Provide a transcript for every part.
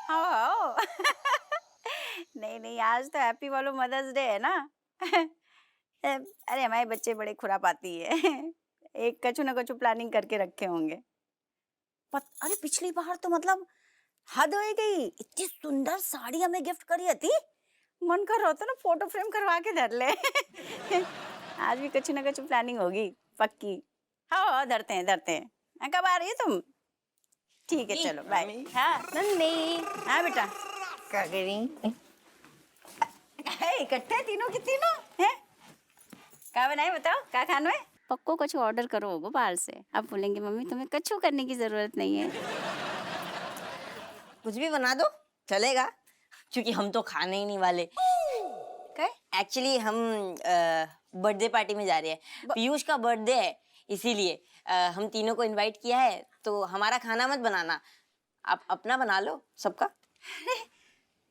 हाँ हाँ नहीं नहीं, आज तो हैप्पी वालो मदर्स डे है ना। अरे हमारे बच्चे बड़े खुरापाती है। एक कछु ना कछु प्लानिंग करके रखे होंगे। अरे पिछली बार तो मतलब हद हो गई, इतनी सुंदर साड़ी हमें गिफ्ट करी थी, मन कर रहा था ना फोटो फ्रेम करवा के धर ले। आज भी कछु ना कछु प्लानिंग होगी पक्की। हाँ धरते हैं धरते हैं। कब आ रही है तुम? ठीक है चलो बाय। हाँ नहीं। हाँ बेटा क्या करी? इकट्ठे तीनों की तीनों हैं? क्या बनाए बताओ, क्या खाना है? पक्को कुछ ऑर्डर करो होगो बाहर से। अब बोलेंगे मम्मी तुम्हें कछु करने की जरूरत नहीं है। कुछ भी बना दो चलेगा, क्योंकि हम तो खाने ही नहीं वाले। एक्चुअली हम बर्थडे पार्टी में जा रहे हैं। पीयूष का बर्थडे है, इसीलिए हम तीनों को इनवाइट किया है। तो हमारा खाना मत बनाना, आप अपना बना लो सबका। अरे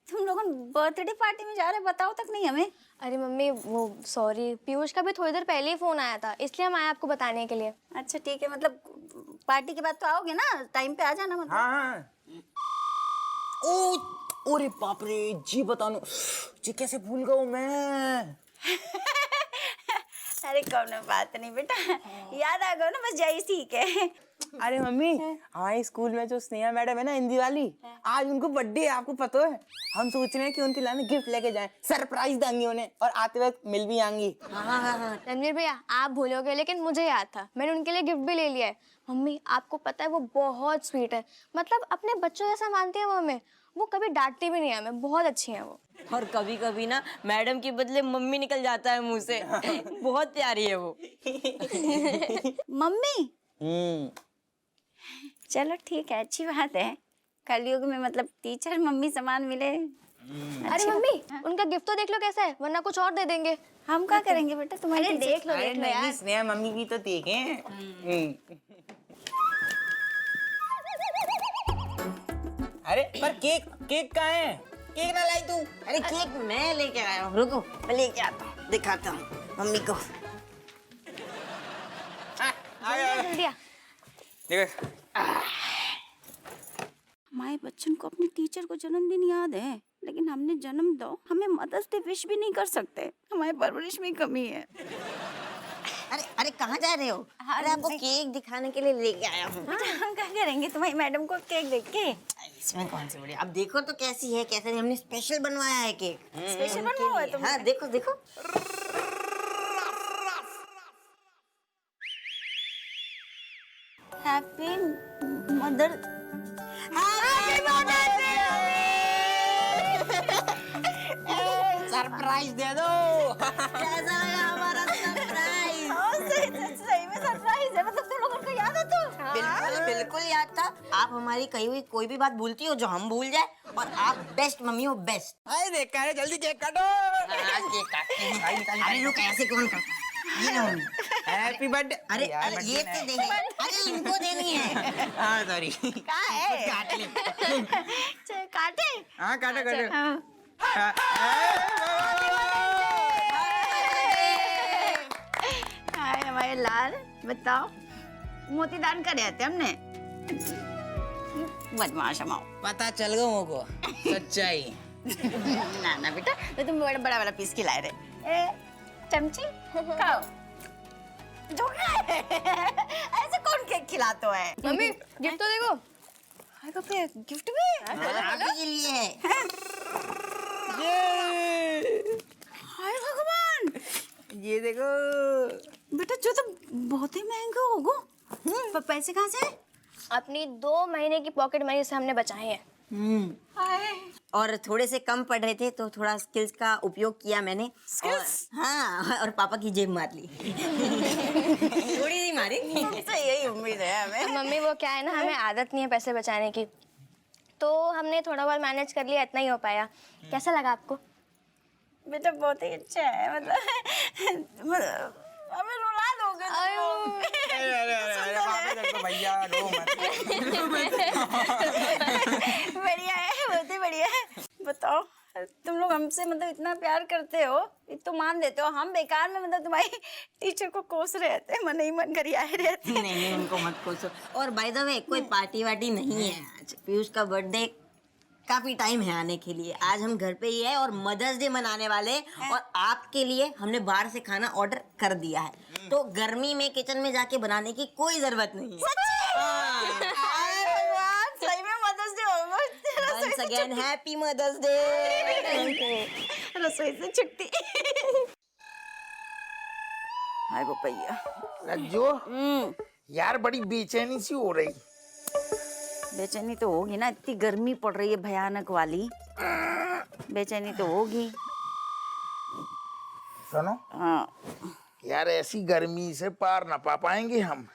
तुम लोग बर्थडे पार्टी में जा रहे, बताओ तक नहीं हमें। अरे मम्मी वो सॉरी, पीयूष का भी थोड़ी देर पहले ही फोन आया था, इसलिए हम आए आपको बताने के लिए। अच्छा ठीक है, मतलब पार्टी के बाद तो आओगे ना, टाइम पे आ जाना मतलब। हाँ। ओ अरे बाप रे, जी बतानो जी कैसे भूल गया मैं। अरे कौन बात नहीं बेटा, याद आ गया ना, बस जाइए ठीक है। अरे मम्मी, हमारे स्कूल में जो स्नेहा मैडम है ना हिंदी वाली, आज उनको बर्थडे है, आपको पता है? हम सोच रहे हैं कि उनके लाने गिफ्ट लेके जाएं, सरप्राइज देंगे उन्हें और आते वक्त मिल भी आएंगी। हाँ। रणवीर भैया आप भूलोगे, लेकिन मुझे याद था, मैंने उनके लिए गिफ्ट भी ले लिया है। मम्मी आपको पता है वो बहुत स्वीट है, मतलब अपने बच्चों जैसा मानती है वो हमें, वो कभी डांटती भी नहीं है हमें, बहुत अच्छी है वो। और कभी कभी ना मैडम के बदले मम्मी निकल जाता है मुंह से। बहुत प्यारी है वो। मम्मी चलो ठीक है, अच्छी बात है। कलयुग में मतलब टीचर मम्मी समान मिले। अरे मम्मी उनका गिफ्ट तो देख लो कैसा है, वरना कुछ और दे देंगे। हम क्या करेंगे बेटा, तुम्हारे देख लो यार। स्नेहा मम्मी भी तो देखें। अरे पर केक कहाँ है? केक ना लाई तू? अरे केक मैं लेके आया हूँ, रुको मैं लेके आता हूँ, दिखाता हूँ मम्मी को। जल्दी आ। देखो हमारे बच्चन को अपने टीचर को जन्मदिन याद है, लेकिन हमने जन्म दो हमें मदर्स डे विश भी नहीं कर सकते। हमारे परवरिश में कमी है। अरे अरे कहाँ जा रहे हो? अरे आपको केक दिखाने के लिए लेके आया हूँ। हम क्या करेंगे तुम्हारी मैडम को केक देख के? इसमें कौन सी बड़ी, अब देखो तो कैसी है, कैसे नहीं, हमने स्पेशल बनवाया है केक। स्पेशल बनवाया हुआ है तुमने? हाँ देखो देखो। हैप्पी मदर, सरप्राइज दे दो। कैसा लगा हमारा सरप्राइज? सही में सरप्राइज है, मतलब तुम लोगों को याद है तो? बिल्कुल बिल्कुल याद था। आप हमारी कही हुई कोई भी बात भूलती हो जो हम भूल जाए, और आप बेस्ट मम्मी हो, बेस्ट। अरे देखा है, जल्दी केक काटो। केक काटते हैं। अरे रुक, ऐसे कौन करता है? ये लो मम्मी। Happy birthday. अरे अरे ये तो देनी, अरे इनको देनी है। हाँ सॉरी। कहाँ है? काट ले। काटे? हाँ काटो काटो। हाँ। हाय हमारे लाल, बताओ मोती दान करे थे हमने। बदमाश हमाओ। पता चल गया मुझको सच्चाई। ना ना बेटा, तो तुम बड़ा बड़ा वाला पीस खिलाए रहे। ए चमची खाओ। जो है ऐसे कौन केक खिलाता है? मम्मी गिफ्ट तो देखो। हाय कपे गिफ्ट भी? आपके लिए है। ये हाय भगवान, ये देखो। बेटा जो तो बहुत ही महंगे होगो। पैसे कहाँ से? अपनी 2 महीने की पॉकेट मनी से हमने बचाए हैं। हाय और थोड़े से कम पढ़ रहे थे तो थोड़ा स्किल्स का उपयोग किया मैंने। स्किल्स? हाँ, और पापा की जेब मार ली। थोड़ी सी मारी। तुमसे यही उम्मीद है हमें। मम्मी वो क्या है ना, हमें आदत नहीं है पैसे बचाने की, तो हमने थोड़ा बहुत मैनेज कर लिया, इतना ही हो पाया। कैसा लगा आपको? बेटा बहुत ही अच्छा है, मतलब हमें रुला दोगे तुम लोग। अरे बाप रे, देखो भैया रो मत। बढ़िया है, बहुत ही बढ़िया है। बताओ तुम लोग हमसे मतलब इतना प्यार करते हो, तो मान देते हो, हम बेकार में मतलब तुम्हारी टीचर को कोस रहे थे, मन ही मन करी आए रहते। नहीं उनको मत कोसो। और बाय द वे कोई पार्टी वार्टी नहीं है आज, पीयूष का बर्थडे काफी टाइम है आने के लिए। आज हम घर पे ही है और मदर्स डे मनाने वाले हैं और आपके लिए हमने बाहर से खाना ऑर्डर कर दिया है। तो गर्मी में किचन में जाके बनाने की कोई जरूरत नहीं है। सही में मदर्स डे होगा। Once again, happy Mother's Day। रसोई से छुट्टी। हाय गोपैया। रज्जो यार बड़ी बेचैनी सी हो रही। बेचैनी तो होगी ना, इतनी गर्मी पड़ रही है भयानक वाली, बेचैनी तो होगी। सुनो हाँ, यार ऐसी गर्मी से पार ना पा पाएंगे हम।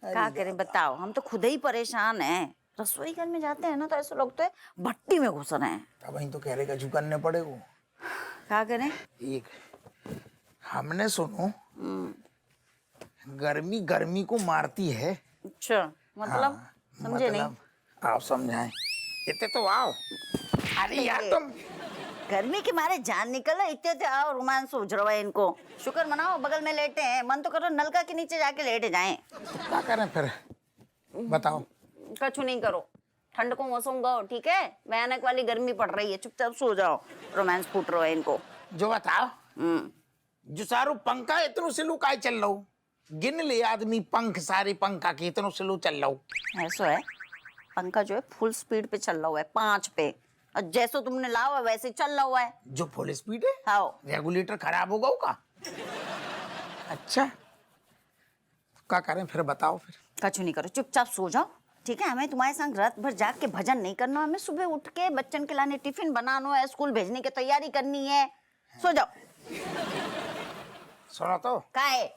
क्या करें बताओ, हम तो खुद ही परेशान हैं। रसोई घर में जाते हैं ना तो ऐसे लगता है भट्टी में घुस रहे हैं। अब वहीं तो कह रहे का करने पड़ेगा। क्या करें? एक हमने सुनो गर्मी गर्मी को मारती है। अच्छा, मतलब हाँ, समझे नहीं। मतलब आप समझाएं। इतने तो आओ। अरे यार तुम गर्मी के मारे जान निकल रहा, इतने तो आओ रोमांस हो रहा है इनको। शुक्र मनाओ बगल में लेटे हैं, मन तो करो नलका के नीचे जाके लेटे जाएं। क्या करें फिर बताओ। कछु नहीं करो, ठंड को मौसम गो, ठीक है। भयानक वाली गर्मी पड़ रही है, चुपचाप सो जाओ, रोमांस फूट रहा है इनको। जो बताओ जो सारू पंखा इतनो स्लो काय चल रहा हूँ। गिन ले आदमी पंख सारे पंखा के इतनो स्लो चल रहा हूँ। ऐसा है, पंखा जो है फुल स्पीड पे चल रहा हुआ है, 5 पे, और जैसे तुमने लाओ वैसे चल रहा हुआ है। जो फुल स्पीड है हाँ, रेगुलेटर खराब होगा का। अच्छा क्या करें फिर बताओ। फिर कछु नहीं करो, चुपचाप सो जाओ, ठीक है। हमें तुम्हारे संग रात भर जाग के भजन नहीं करना, हमें सुबह उठ के बच्चन के लाने टिफिन बनाना है, स्कूल भेजने की तैयारी करनी है। सो जाओ। सुनो तो का है?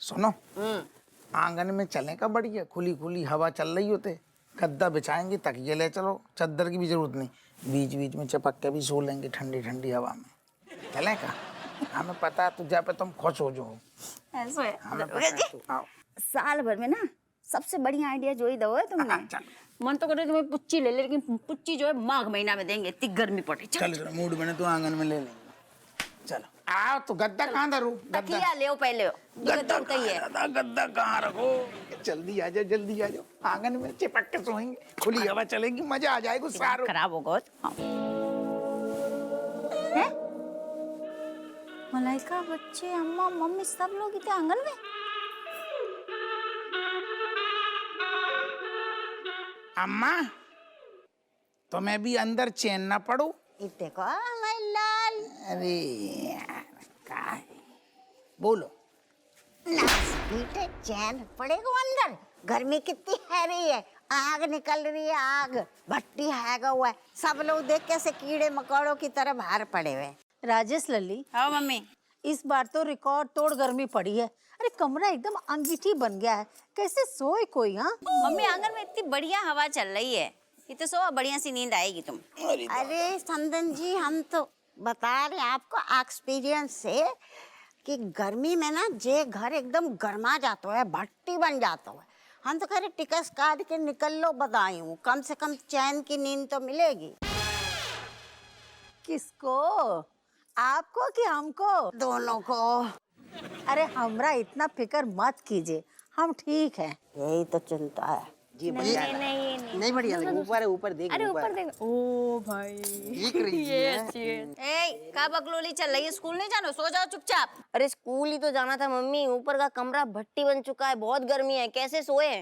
सुनो आंगन में चलने का बढ़िया, खुली खुली हवा चल रही होते, गद्दा बिछाएंगे, तकिए ले चलो, चादर की भी जरूरत नहीं, बीच बीच में चपक के भी सो लेंगे ठंडी ठंडी हवा में। चले का हमें पता है तुझे पे तुम खुश हो जो। ऐसा है, हमें पता है तू आओ। साल भर में ना सबसे बढ़िया आइडिया जो ही दो है तुमने। चलो। मन तो करे तुम्हें पुच्ची ले ले, लेकिन पुच्ची जो है माघ महीना में देंगे, इतनी गर्मी पड़ी। चल चलो मूड बने तो आंगन में ले लेंगे। चलो आओ। तो गद्दा कहाँ धरू? तकिया ले पहले, गद्दा तो ही है। गद्दा कहाँ रखो? जल्दी आ जाओ, जल्दी आ जाओ, आंगन में चिपक के सोएंगे, खुली हवा चलेगी, मजा आ जाएगा सारो। खराब होगा। हैं? मलाइका, बच्चे, अम्मा, मम्मी सब लोग इतने आंगन में। अम्मा तो मैं भी अंदर चैन ना पड़ू। इतने को लाल। अरे यार, क्या है? बोलो। बेटे चैन पड़ेगा अंदर, गर्मी कितनी है रही है, आग निकल रही है, आग भट्टी हैगा हुआ है, सब लोग देख कैसे कीड़े मकोड़ों की तरह बाहर पड़े हुए। राजेश लल्ली, हाँ मम्मी। इस बार तो रिकॉर्ड तोड़ गर्मी पड़ी है। अरे कमरा एकदम अंगीठी बन गया है, कैसे सोए कोई। हाँ मम्मी, आंगन में इतनी बढ़िया हवा चल रही है, इतने सो बढ़िया सी नींद आएगी तुम। अरे संदन जी, हम तो बता रहे हैं आपको एक्सपीरियंस से कि गर्मी में ना जे घर एकदम गर्मा जाता है, भट्टी बन जाता है। हम तो कह रहे टिकस काट के निकल लो, बधाई हूँ, कम से कम चैन की नींद तो मिलेगी। किसको, आपको कि हमको? दोनों को। अरे हमरा इतना फिक्र मत कीजिए, हम ठीक हैं। यही तो चिंता है। ये बढ़िया नहीं बढ़िया लगी। ऊपर है, ऊपर देख। अरे ऊपर देख। ओ भाई, ठीक रही है। ए, का बकलोली चल रही है, स्कूल नहीं जाना, सो जाओ चुपचाप। अरे स्कूल ही तो जाना था मम्मी, ऊपर का कमरा भट्टी बन चुका है, बहुत गर्मी है, कैसे सोए?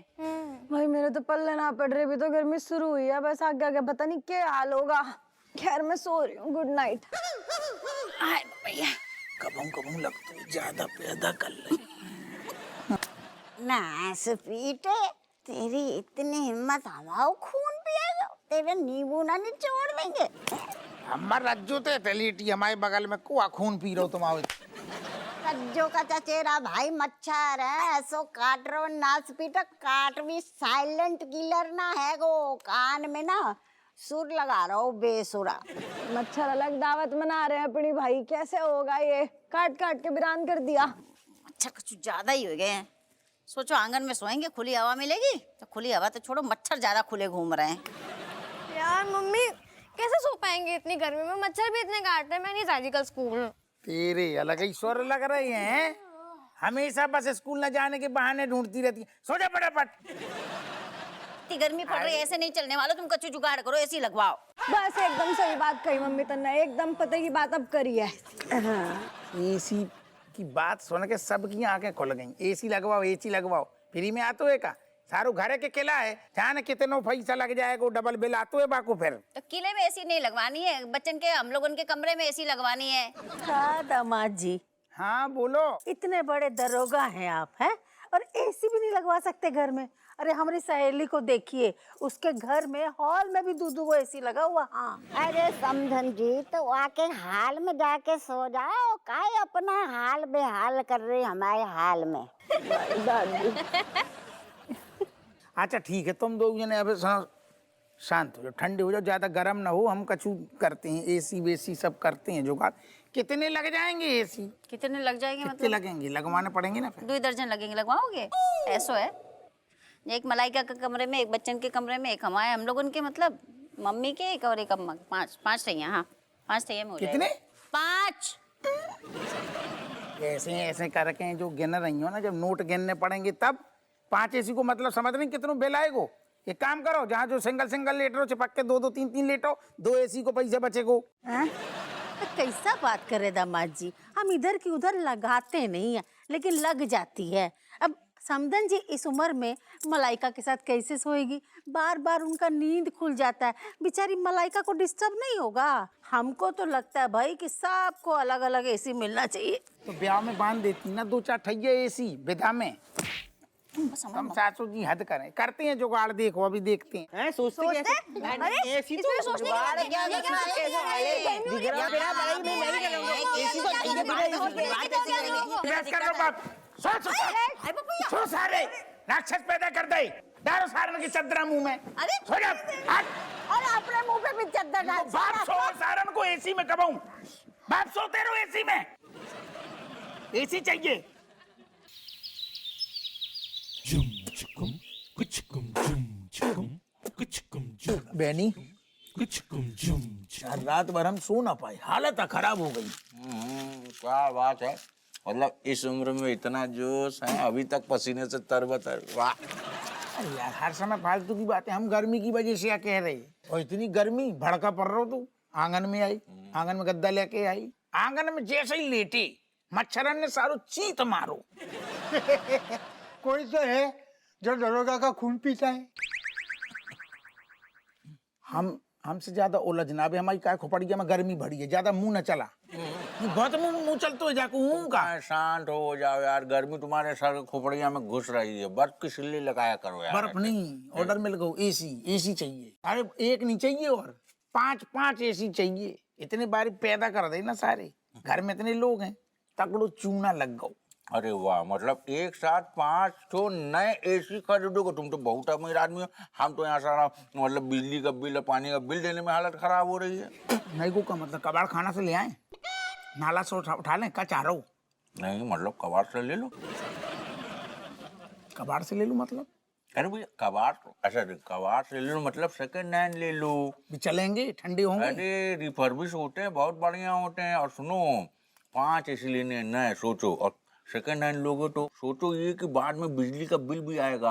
भाई मेरे तो पल्ले ना पड़ रहे, भी तो गर्मी शुरू हुई है, बस आगे आगे पता नहीं क्या हाल होगा। खैर मैं सो रही हूँ, गुड नाइट। कबूं लगता है ज्यादा पैदा कर ले। ना स्वीटे, तेरी इतनी हिम्मत, हमारा खून पिएगा, तेरे नींबू ना निचोड़ देंगे। अम्मा रज्जू ते तलीटी हमारे बगल में कुआ खून पी रहो तुम। आओ रज्जो का चचेरा भाई मच्छर है, ऐसो काट रहो ना स्पीटे, काट भी साइलेंट किलर ना है गो, कान में ना सुर लगा रहा हो बेसुरा। मच्छर अलग दावत मना रहे हैं अपनी, भाई कैसे होगा ये, काट काट के वीरान कर दिया। मच्छर कुछ ज्यादा ही हो गए हैं। सोचो आंगन में सोएंगे, खुली हवा मिलेगी, तो खुली हवा तो छोड़ो, मच्छर ज्यादा खुले घूम रहे हैं। यार मम्मी कैसे सो पाएंगे इतनी गर्मी में, मच्छर भी इतने काट रहे हैं। मैं नहीं जा रही कल स्कूल। तेरे अलग ही स्वर लग रहे हैं, हमेशा बस स्कूल न जाने के बहाने ढूंढती रहती है। सो जा फटाफट। इतनी गर्मी पड़ रही है, ऐसे नहीं चलने वाला, तुम कच्चू जुगाड़ करो, एसी लगवाओ। बस एकदम सही बात कही मम्मी तन्ने, एकदम पते की बात अब करी है। एसी की बात सुन के सबकी आंखें खुल गई। एसी लगवाओ, एसी लगवाओ, फ्री में आतो है का? सारो घर के किला है, जाने कितनो पैसा लग जाएगा, डबल बिल आतो है बाको फिर। तो किले में एसी नहीं लगवानी है, बच्चन के हम लोगों के कमरे में एसी लगवानी है। हाँ दामाद जी, हाँ बोलो। इतने बड़े दरोगा हैं आप, हैं? और एसी भी नहीं लगवा सकते घर में? अरे हमारी सहेली को देखिए, उसके घर में हॉल में भी दो एसी लगा हुआ। हाँ अरे समझन जी, तो आके हाल में जाके सो जाओ, काहे अपना हाल बेहाल कर रही हमारे हाल में। अच्छा ठीक है, तुम दो जने अब शांत हो जाओ, ठंडे हो जाओ, ज्यादा गर्म ना हो। हम कछु करते हैं, एसी वेसी सब करते हैं जुगाड़। कितने लग जाएंगे एसी? कितने लग जाएंगे? कितने मतलब लगेंगे? लगवाने पड़ेंगे ना फिर। 2 दर्जन लगेंगे। लगवाओगे? ऐसो है, एक मलाइका के कमरे में, एक बच्चन के कमरे में, एक हमारे हम लोगों के, मतलब मम्मी के एक और एक अम्मा के। 5 चाहिए। हाँ 5 चाहिए में हो जाएगा। कितने? 5। ऐसे ऐसे करके जो गिन रही हो ना, जब नोट गिनने पड़ेंगे तब 5 एसी को मतलब समझ नहीं कितनों बिल आएगो। एक काम करो, जहाँ जो सिंगल लेटरो चिपक के 2 3 लेटो, 2 एसी को पैसे बचेगो। तो कैसा बात करे दामाद जी, हम इधर की उधर लगाते नहीं है, लेकिन लग जाती है। अब समदन जी इस उम्र में मलाइका के साथ कैसे सोएगी? बार बार उनका नींद खुल जाता है, बेचारी मलाइका को डिस्टर्ब नहीं होगा? हमको तो लगता है भाई कि सबको अलग अलग एसी मिलना चाहिए। तो ब्याह में बांध देती ना 2-4 ठैया एसी विधा में। हम सासू जी हद करें, करते हैं जुगाड़। देखो अभी देखते हैं। हैं सोचते अरे एसी तो इसमें सोचने की जुगाड़ बात क्या नहीं करना, है। कैसे वाले दिख रहा बिना पढ़ाई में मैं नहीं करूंगा। एसी तो चाहिए, बिना एसी जुगाड़ कैसे करेंगे? बस कर लो बाप। सो सारे राक्षस पैदा कर दे, डालो सारन की चद्दरा मुंह में। अरे! सो जा, हट। और अपने मुंह पे भी चद्दर डाल। बाप सो सारन को एसी में कबाऊं। बाप सोते रहो एसी में। एसी चाहिए। बेनी, रात भर हम सो ना पाए, हालत खराब हो गई। क्या बात है, मतलब इस उम्र में इतना जोश है, अभी तक पसीने से तरबतर। वाह। अरे यार, हर समय फालतू की बातें। हम गर्मी की वजह से क्या कह रहे हैं? और इतनी गर्मी, भड़का पड़ रहा हो तू। आंगन में आई, आंगन में गद्दा लेके आई, आंगन में जैसे ही लेटी मच्छरन ने सारो चीत मारो। कोई तो है जो दरोगा का खून पीता है। हमसे ज्यादा उलझना। अभी हमारी काय खोपड़िया में गर्मी बढ़ी है, ज्यादा मुंह न चला। बहुत मुंह चलते हो जाको हूँ का। शांत हो जाओ यार, गर्मी तुम्हारे सर खोपड़िया में घुस रही है। बर्फ की सिल्ली लगाया करो यार। बर्फ नहीं, ऑर्डर मिल गो। एसी चाहिए। अरे एक नहीं चाहिए, और 5 एसी चाहिए। इतने बारी पैदा कर दे ना सारे घर में, इतने लोग हैं, तकड़ो चूना लग गो। अरे वाह, मतलब एक साथ 5 तो नए एसी खरीदोगे? तुम तो बहुत अमीर आदमी हो। हम तो यहाँ सारा मतलब बिजली का बिल, पानी का बिल देने में हालत खराब हो रही है। नहीं को का मतलब कबाड़ खाना से ले आए, नाला से उठा लें? क्या चाह रहा हूँ? नहीं मतलब कबाड़ से ले लो। कबाड़ से ले लूं मतलब? अरे भैया कबाड़, अच्छा कबाड़ से ले लो मतलब सेकंड हैंड ले लो। भी चलेंगे, ठंडे होंगे। अरे रिफर्बिश होते हैं, बहुत बढ़िया होते हैं। और सुनो, 5 एसी लेने नए सोचो, और सेकंड हैंड लोगे तो सोचो ये कि बाद में बिजली का बिल भी आएगा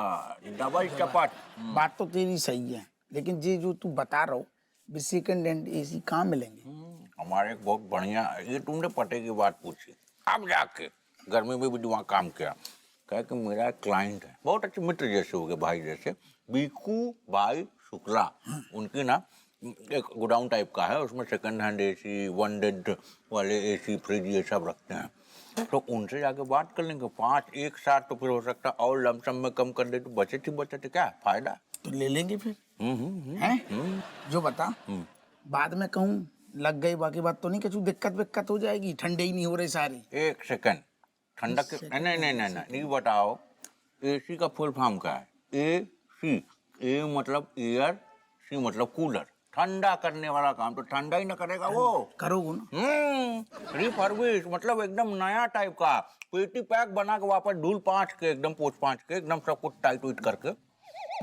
डबल चपट। बात तो तेरी सही है, लेकिन ये जो तू बता रहा हो सेकंड हैंड एसी कहाँ मिलेंगे? हमारे एक बहुत बढ़िया, ये तुमने पते की बात पूछी। अब जाके गर्मी में भी वहाँ काम किया, कहा कि मेरा क्लाइंट है, बहुत अच्छे मित्र जैसे हो गए, भाई जैसे, बीकू भाई शुक्ला। उनकी ना एक गोडाउन टाइप का है, उसमें सेकंड हैंड एसी, 1 डेड वाले एसी, फ्रिज ये सब रखते हैं। तो उनसे जाके बात कर लेंगे। 5 एक साथ तो फिर हो सकता है, और लमसम में कम कर दे तो बचत ही बचत है, क्या फायदा। तो ले लेंगे फिर। हैं? जो बता, बाद में कहूँ लग गई, बाकी बात तो नहीं कि दिक्कत हो जाएगी? ठंडे ही नहीं हो रहे सारे। एक सेकंड, ठंडक नहीं बताओ, एसी का फुल फॉर्म क्या है? AC, ए मतलब एयर, सी मतलब कूलर, ठंडा करने वाला काम। तो ठंडा ही ना करेगा वो, करोगे ना? रिफर्बिश मतलब एकदम नया टाइप का, पेटी पैक बना के वापस धूल पाँच के, एकदम पोछ पाँच के, एकदम सब कुछ टाइट वाइट करके।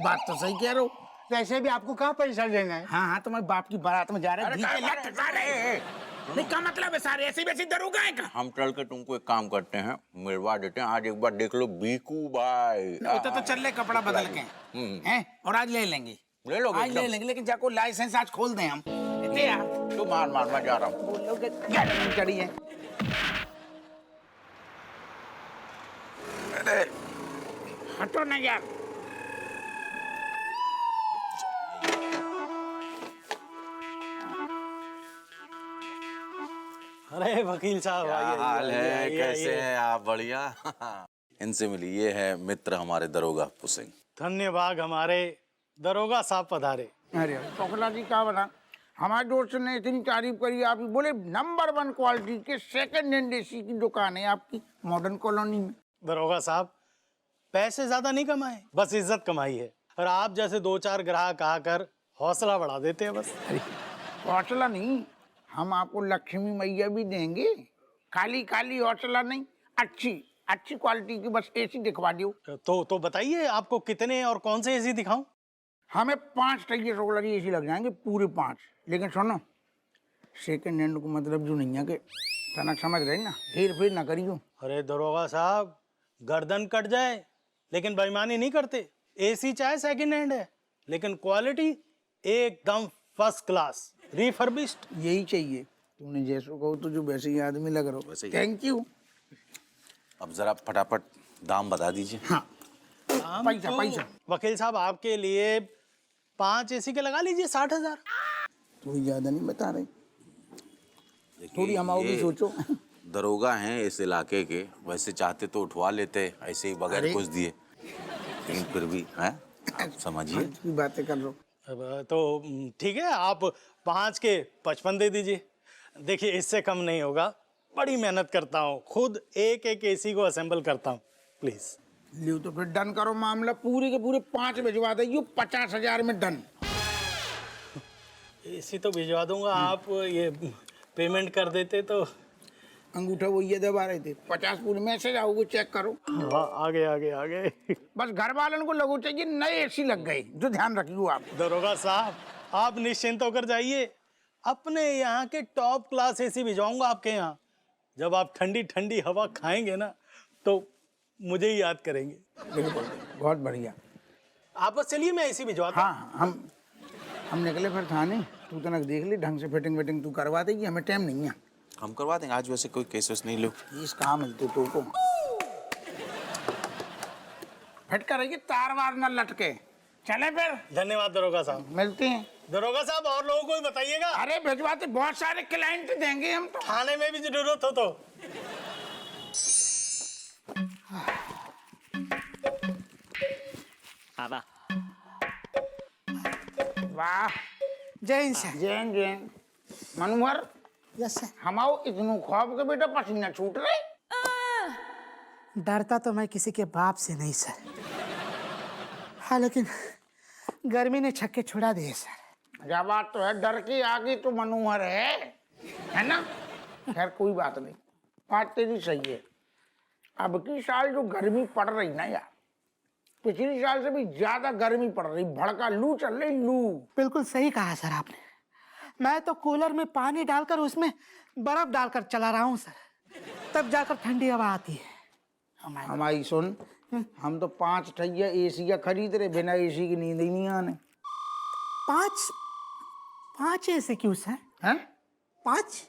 बात तो सही कह रहे हो। वैसे भी आपको कहाँ पैसा देना है? हाँ, तुम्हारे बाप की बारात में जा रहे हैं। नहीं क्या मतलब है सारे ऐसे वैसे दरोगा है का? हम चल के तुमको एक काम करते हैं, मिलवा देते हैं। आज एक बार देख लो बीकू भाई। होता तो चल ले कपड़ा बदल के हैं और आज ले लेंगे। ले लोगे आज ले एकदम? लेंगे, लेकिन जाको लाइसेंस आज खोल दें हम। इतने यार तो मार मैं जा रहा हूँ। बोलोगे गाड़ी में चढ़ी है। अरे हटो ना यार। अरे वकील साहब क्या आइए, हाल आइए, है? आइए, कैसे आइए। हैं आप? बढ़िया। इनसे मिली, ये है मित्र हमारे दरोगा पुसिंग। धन्यवाद, हमारे दरोगा साहब पधारे। अरे टोकला जी क्या बना, हमारे दोस्त ने इतनी तारीफ करी आपकी, बोले नंबर 1 क्वालिटी के सेकंड हैंड एसी की दुकान है आपकी मॉडर्न कॉलोनी में। दरोगा साहब पैसे ज्यादा नहीं कमाए, बस इज्जत कमाई है। और आप जैसे 2-4 ग्राहक आकर हौसला बढ़ा देते हैं बस। हौसला नहीं, हम आपको लक्ष्मी मैया भी देंगे। खाली खाली हौसला नहीं, अच्छी क्वालिटी की बस एसी दिखवा दियो। तो बताइए आपको कितने और कौन से एसी दिखाऊं? हमें 5 टैक्सी सोलर एसी लग जाएंगे, पूरे 5। लेकिन सुनो, सेकंड हैंड को मतलब जो नहीं है कि तनक समझ रहे ना, हेर फेर ना करियो। अरे दरोगा साहब गर्दन कट जाए लेकिन बेईमानी नहीं करते। एसी चाहे सेकंड हैंड है लेकिन क्वालिटी एकदम फर्स्ट क्लास, रिफर्बिश्ड। यही चाहिए, तुमने जैसो कहो तो जो वैसे ही आदमी लग रहा वैसे हो। ही। Thank you. अब जरा फटाफट दाम बता दीजिए। हाँ पैसा तो पैसा वकील साहब आपके लिए 5 एसी के लगा लीजिए 60,000। कोई ज्यादा नहीं बता रहे, देखिए, थोड़ी हमाओ भी ये सोचो। दरोगा हैं इस इलाके के, वैसे चाहते तो उठवा लेते ऐसे ही बगैर अरे। कुछ दिए, लेकिन फिर भी हैं, आप समझिए। की बातें कर लो। अब तो ठीक है, आप 5 के 55 दे दीजिए। देखिए इससे कम नहीं होगा, बड़ी मेहनत करता हूँ, खुद एक एसी को असेंबल करता हूँ, प्लीज। लियो तो फिर डन करो मामला, पूरे के पूरे 5 भिजवा दो, 50,000 में डन। एसी तो भिजवा दूंगा, आप ये पेमेंट कर देते तो। अंगूठा वो ये दबा रहे थे, 50 पूरे मैसेज आओगे, चेक करो। हाँ, आगे। बस घर वालों को लगो चाहिए नए एसी लग गए, जो ध्यान रखियो आप। दरोगा साहब आप निश्चिंत होकर जाइए, अपने यहाँ के टॉप क्लास एसी भिजवाऊंगा आपके यहाँ। जब आप ठंडी ठंडी हवा खाएंगे ना तो मुझे ही याद करेंगे। बिल्कुल, बहुत बढ़िया। आप बस चलिए, मैं एसी भिजवाता हूँ। हाँ, हम निकले फिर थाने। तू तनक देख ली ढंग से, फिटिंग वेटिंग तू करवा देगी, हमें टाइम नहीं है। हम करवा देंगे, आज वैसे कोई केस वेस नहीं लो। इस काम मिलते तो को फिट करेगी, तार वार न लटके। चले फिर, धन्यवाद दरोगा साहब। मिलते हैं। दरोगा साहब और लोगों को भी बताइएगा। अरे भिजवाते, बहुत सारे क्लाइंट देंगे हम तो। थाने में भी जरूरत हो तो। वाह, जैन मनोहर, यस सर। हमाओ इतनू ख्वाब के बेटा पसीना छूट रहे। डरता तो मैं किसी के बाप से नहीं सर, हाँ लेकिन गर्मी ने छक्के छुड़ा दिए सर। क्या बात तो है, डर की आगे तो मनोहर है ना। खैर कोई बात नहीं, बात तेरी सही है। अब की साल जो गर्मी पड़ रही ना यार, पिछली साल से भी ज्यादा गर्मी पड़ रही, भड़का लू चल रही, लू। बिल्कुल सही कहा सर आपने, मैं तो कूलर में पानी डालकर उसमें बर्फ डालकर चला रहा हूँ सर, तब जाकर ठंडी हवा आती है। हमारी सुन, हम तो 5 ठैया एसी का खरीद रहे, बिना एसी की नींद ही नहीं आने। 5 ऐसे क्यों सर? हैं 5?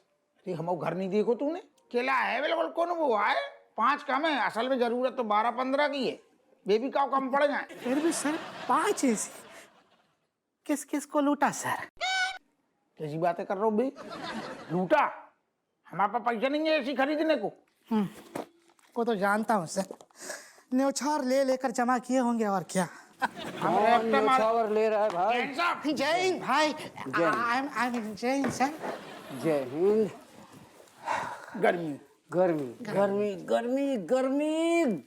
हम घर नहीं देखो तूने, केला है बिल्कुल, कौन वो है। 5 कम है, असल में जरूरत तो 12-15 की है, बेबी का कम पड़ जाए। फिर भी सर 5 ऐसे किस किस को लूटा सर? कैसी बातें कर रहे हो बे? लूटा? हमारे पास पैसा नहीं है एसी खरीदने को। को तो जानता हूँ सर, न्योछावर ले लेकर जमा किए होंगे और क्या। न्योछावर ले रहा है भाई। जय हिंद भाई। आई एम जय सर। जय हिंद। गर्मी गर्मी गर्मी गर्मी गर्मी,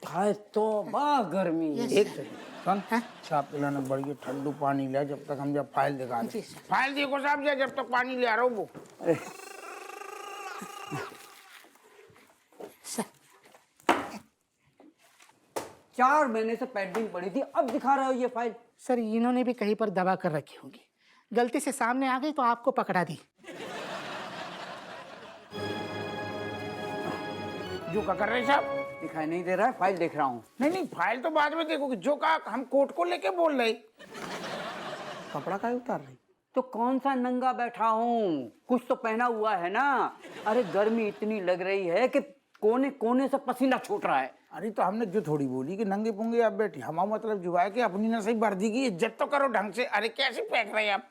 हाय तौबा गर्मी। एक सेकंड सुन, साहब पिलाना बढ़िया ठंडू पानी ले, जब तक हम जब फाइल दिखा दे। फाइल देखो साहब, जब तक पानी ले आ रहा हूँ वो। 4 महीने से पेंडिंग पड़ी थी, अब दिखा रहे हो ये फाइल? सर इन्होंने भी कहीं पर दबा कर रखी होगी, गलती से सामने आ गई तो आपको पकड़ा दी। जो का कर रहे साहब? दिखाई नहीं दे रहा है, फाइल देख रहा हूँ। नहीं नहीं, फाइल तो बाद में देखोगे। जो का हम कोर्ट को लेके बोल रहे। कपड़ा का उतार रही? तो कौन सा नंगा बैठा हूँ, कुछ तो पहना हुआ है ना। अरे गर्मी इतनी लग रही है कि कोने कोने से पसीना छूट रहा है। अरे तो हमने जो थोड़ी बोली कि नंगे पुंगे आप बैठी, हमारा मतलब जो है कि अपनी नसीब वर्दी की इज्जत तो करो ढंग से। अरे कैसे फेंक रहे आप?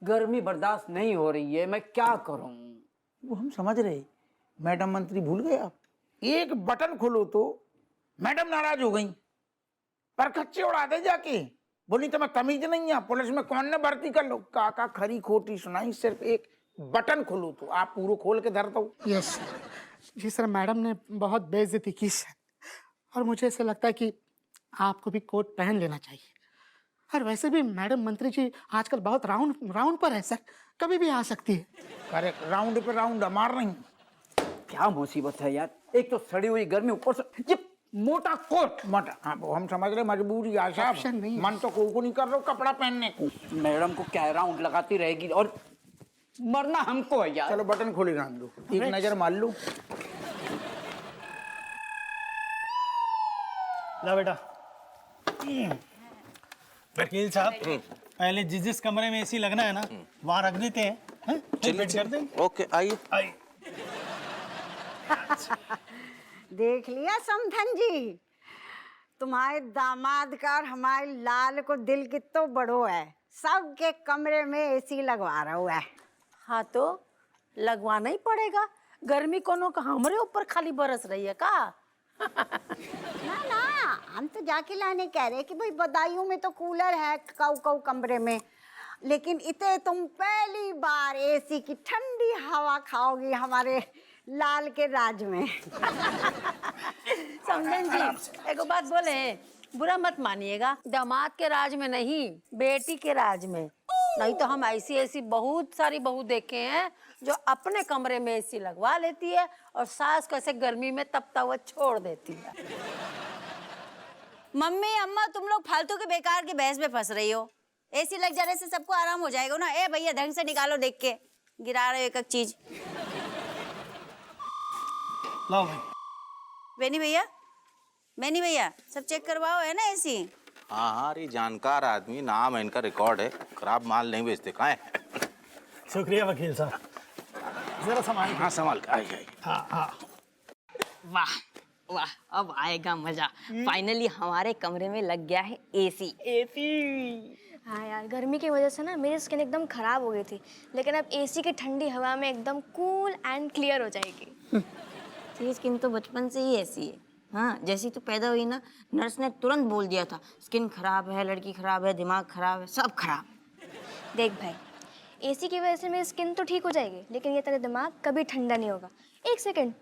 गर्मी बर्दाश्त नहीं हो रही है, मैं क्या करूँ? वो हम समझ रहे, मैडम मंत्री भूल गए आप। एक बटन खोलो तो मैडम नाराज हो गई, पर खच्चे उड़ा दे जाके। बोली तो मैं तमीज नहीं है, पुलिस में कौन ने भर्ती कर लो। काका खरी खोटी सुनाई, सिर्फ एक बटन खोलो तो आप पूरा खोल के धर दो। यस जी सर, मैडम ने बहुत बेइज्जती की सर, और मुझे ऐसा लगता है कि आपको भी कोट पहन लेना चाहिए। और वैसे भी मैडम मंत्री जी आजकल बहुत राउंड पर है सर, कभी भी आ सकती है। करेक्ट, राउंड पे राउंड मार रही। क्या मुसीबत है यार, एक तो सड़ी हुई गर्मी, ऊपर से ये मोटा कोट। मोटा, हाँ वो हम समझ रहे, मजबूरी है साहब। मन तो को नहीं कर रहा कपड़ा पहनने को। मैडम को क्या राउंड लगाती रहेगी और मरना हमको है यार। चलो बटन खोली रख दो, एक नजर मार लो। ला बेटा। वकील साहब, पहले जिस कमरे में एसी लगना है ना वहां रख देते हैं, फिट कर देंगे। ओके, आइए आइए। देख लिया समधन जी, तुम्हारे दामाद का और हमारे लाल को दिल कितना बड़ो है, सबके कमरे में एसी लगवा रहा हुआ है। हाँ तो लगवाना ही पड़ेगा, गर्मी कोनो का हमरे ऊपर खाली बरस रही है का? ना ना, हम तो जाके लाने कह रहे कि भाई बदायूं में तो कूलर है कऊ कऊ कमरे में, लेकिन इतने तुम पहली बार एसी की ठंडी हवा खाओगी हमारे लाल के राज में। समझन जी एक बात बोले, बुरा मत मानिएगा, दामाद के राज में नहीं, बेटी के राज में। नहीं तो हम ऐसी बहुत सारी बहू देखे हैं जो अपने कमरे में एसी लगवा लेती है और सास को ऐसे गर्मी में तपता हुआ छोड़ देती है। मम्मी अम्मा तुम लोग फालतू के बेकार की बहस में फंस रही हो। एसी लग जाने से सबको आराम हो जाएगा ना। ए भैया ढंग से निकालो, देख के गिरा रहे हो एक एक चीज। लाओ भाई। मैनी भैया सब चेक करवाओ, है ना एसी? हाँ हाँ, अरे जानकार आदमी, नाम है इनका, रिकॉर्ड है, खराब माल नहीं बेचते। कहाँ है? शुक्रिया वकील साहब, जरा संभाल। हाँ संभाल के आइए। हाँ हाँ। वाह वाह, अब आएगा मजा। फाइनली हमारे कमरे में लग गया है एसी। हाँ यार, गर्मी की वजह से ना मेरी स्किन एकदम खराब हो गई थी, लेकिन अब एसी की ठंडी हवा में एकदम कूल एंड क्लियर हो जाएगी। तेरी स्किन तो बचपन से ही ऐसी है। हाँ, जैसी तू पैदा हुई ना, नर्स ने तुरंत बोल दिया था स्किन खराब है, लड़की खराब है, दिमाग खराब है, सब खराब। देख भाई, एसी की वजह से मेरी स्किन तो ठीक हो जाएगी, लेकिन ये तेरा दिमाग कभी ठंडा नहीं होगा। एक सेकंड,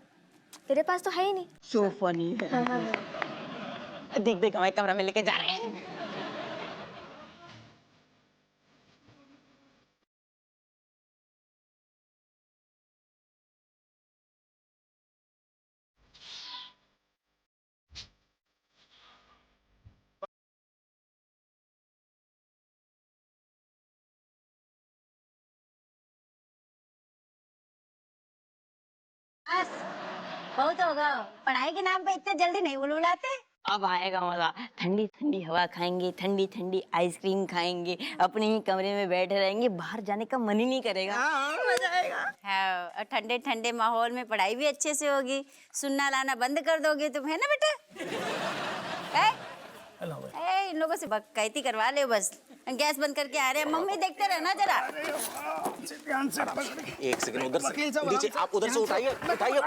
तेरे पास तो है ही नहीं। सो फनी है। देख देख हमारे कमरा में लेके जा रहे हैं। बस बहुत होगा, पढ़ाई के नाम पे इतने जल्दी नहीं बुलाते। अब आएगा मजा, ठंडी ठंडी हवा खाएंगे, ठंडी ठंडी आइसक्रीम खाएंगे, अपने ही कमरे में बैठे रहेंगे, बाहर जाने का मन ही नहीं करेगा। मजा आएगा। हाँ, और ठंडे ठंडे माहौल में पढ़ाई भी अच्छे से होगी। सुनना लाना बंद कर दोगे तुम, है ना बेटा? इन लोगों से बकैती करवा ले बस। गैस बंद करके आ रहे हैं। मम्मी देखते रहना जरा। एक सेकंड, उधर से नीचे, आप उधर से उठाइए उठाइए।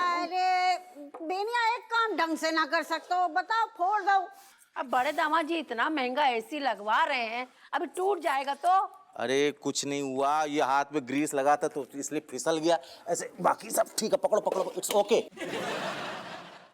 अरे बेनिया, एक काम ढंग से ना कर सकते हो, बताओ फोड़ दो। अब बड़े दामाद जी इतना महंगा एसी लगवा रहे हैं, अभी टूट जाएगा तो? अरे कुछ नहीं हुआ, ये हाथ में ग्रीस लगा था तो इसलिए फिसल गया ऐसे, बाकी सब ठीक है। पकड़ो पकड़ो, इट्स ओके।